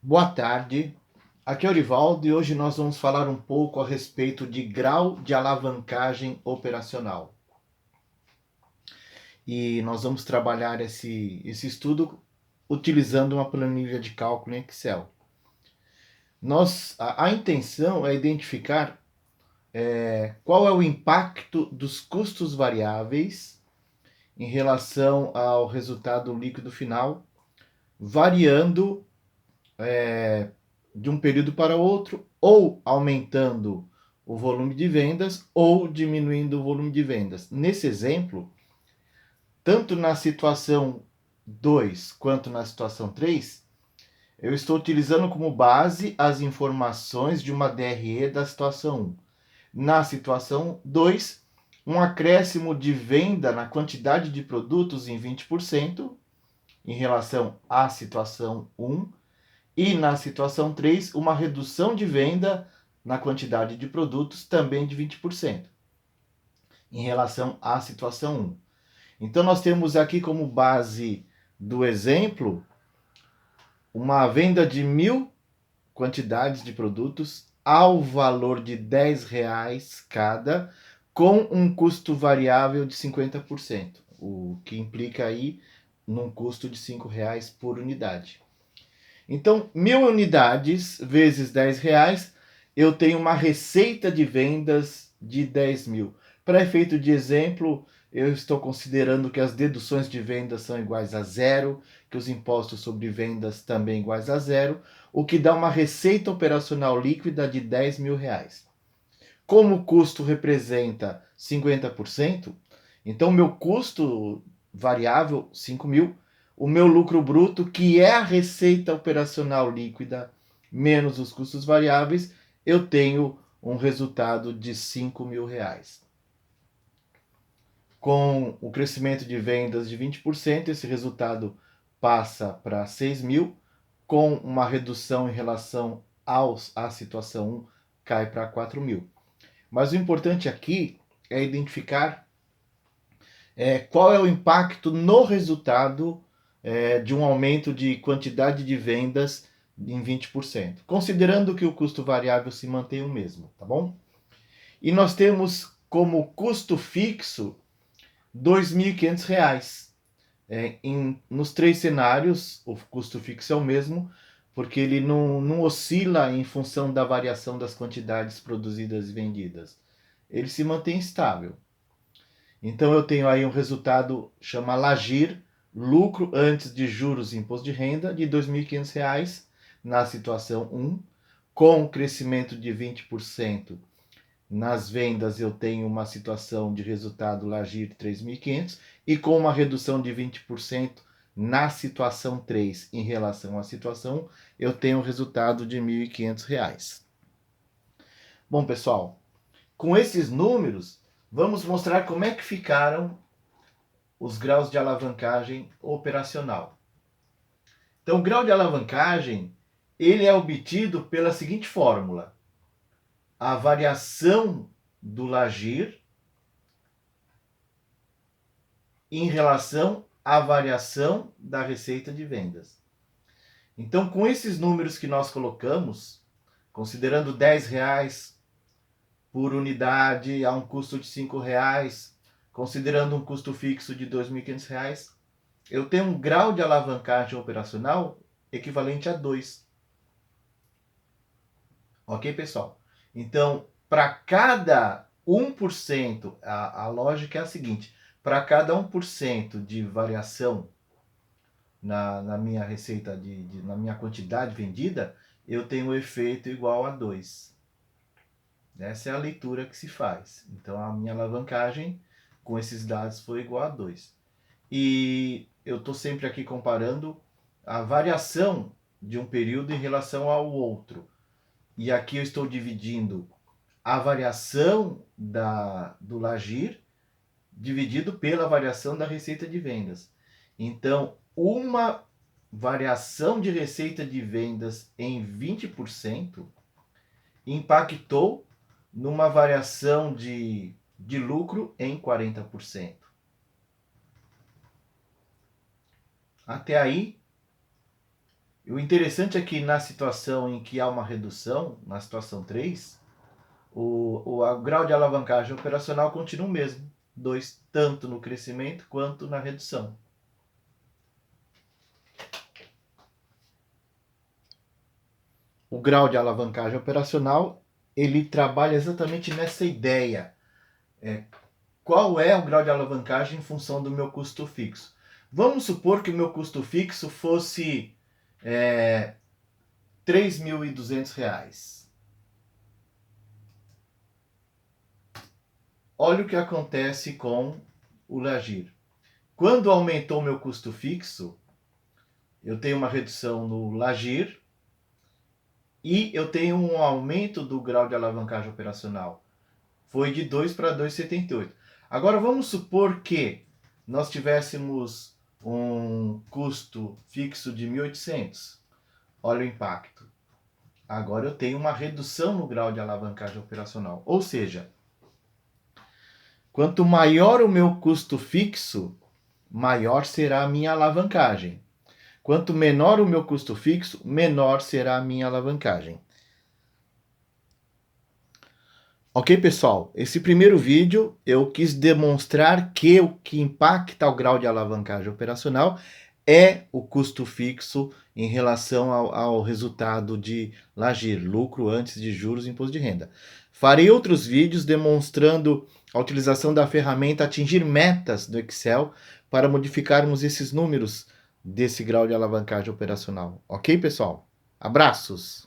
Boa tarde, aqui é o Orivaldo e hoje nós vamos falar um pouco a respeito de grau de alavancagem operacional. E nós vamos trabalhar esse estudo utilizando uma planilha de cálculo em Excel. A intenção é identificar qual é o impacto dos custos variáveis em relação ao resultado líquido final, variando de um período para outro, ou aumentando o volume de vendas ou diminuindo o volume de vendas. Nesse exemplo, tanto na situação 2 quanto na situação 3, eu estou utilizando como base as informações de uma DRE da situação 1. Na situação 2, um acréscimo de venda na quantidade de produtos em 20% em relação à situação 1, e na situação 3, uma redução de venda na quantidade de produtos também de 20% em relação à situação 1. Então nós temos aqui como base do exemplo uma venda de 1.000 quantidades de produtos ao valor de R$ 10 cada, com um custo variável de 50%, o que implica aí num custo de R$ 5 por unidade. Então, 1.000 unidades vezes R$ 10, eu tenho uma receita de vendas de 10.000. Para efeito de exemplo, eu estou considerando que as deduções de vendas são iguais a zero, que os impostos sobre vendas também iguais a zero, o que dá uma receita operacional líquida de R$ 10.000. Como o custo representa 50%, então meu custo variável, 5.000, o meu lucro bruto, que é a receita operacional líquida, menos os custos variáveis, eu tenho um resultado de R$ 5.000. Com o crescimento de vendas de 20%, esse resultado passa para 6.000, com uma redução em relação à situação 1, cai para 4.000. Mas o importante aqui é identificar qual é o impacto no resultado de um aumento de quantidade de vendas em 20%, considerando que o custo variável se mantém o mesmo, tá bom? E nós temos como custo fixo R$ 2.500. Nos três cenários, o custo fixo é o mesmo, porque ele não oscila em função da variação das quantidades produzidas e vendidas. Ele se mantém estável. Então eu tenho aí um resultado, chama LAGIR, lucro antes de juros e imposto de renda, de R$ 2.500 na situação 1, com crescimento de 20% nas vendas eu tenho uma situação de resultado LAGIR 3.500 e com uma redução de 20% na situação 3 em relação à situação 1, eu tenho um resultado de R$ 1.500. Bom, pessoal, com esses números, vamos mostrar como é que ficaram os graus de alavancagem operacional. Então, o grau de alavancagem ele é obtido pela seguinte fórmula: a variação do LAGIR em relação à variação da receita de vendas. Então, com esses números que nós colocamos, considerando R$ 10 por unidade a um custo de R$ 5, considerando um custo fixo de R$ 2.500, eu tenho um grau de alavancagem operacional equivalente a 2. Ok, pessoal? Então, para cada 1%, a lógica é a seguinte: para cada 1% de variação na minha receita, na minha quantidade vendida, eu tenho um efeito igual a 2. Essa é a leitura que se faz. Então, a minha alavancagem com esses dados foi igual a 2. E eu estou sempre aqui comparando a variação de um período em relação ao outro. E aqui eu estou dividindo a variação do LAGIR dividido pela variação da receita de vendas. Então, uma variação de receita de vendas em 20% impactou numa variação de lucro em 40%. Até aí, O interessante é que na situação em que há uma redução, na situação 3, o grau de alavancagem operacional continua o mesmo. 2, tanto no crescimento quanto na redução. O grau de alavancagem operacional, ele trabalha exatamente nessa ideia. Qual é o grau de alavancagem em função do meu custo fixo? Vamos supor que o meu custo fixo fosse R$ 3.200. Olha o que acontece com o Lagir. Quando aumentou meu custo fixo, eu tenho uma redução no Lagir e eu tenho um aumento do grau de alavancagem operacional. Foi de 2 para 2,78. Agora vamos supor que nós tivéssemos um custo fixo de 1.800. Olha o impacto. Agora eu tenho uma redução no grau de alavancagem operacional. Ou seja, quanto maior o meu custo fixo, maior será a minha alavancagem. Quanto menor o meu custo fixo, menor será a minha alavancagem. Ok, pessoal? Esse primeiro vídeo eu quis demonstrar que o que impacta o grau de alavancagem operacional é o custo fixo em relação ao resultado de Lagir, lucro antes de juros e imposto de renda. Farei outros vídeos demonstrando a utilização da ferramenta Atingir Metas do Excel para modificarmos esses números desse grau de alavancagem operacional. Ok, pessoal? Abraços!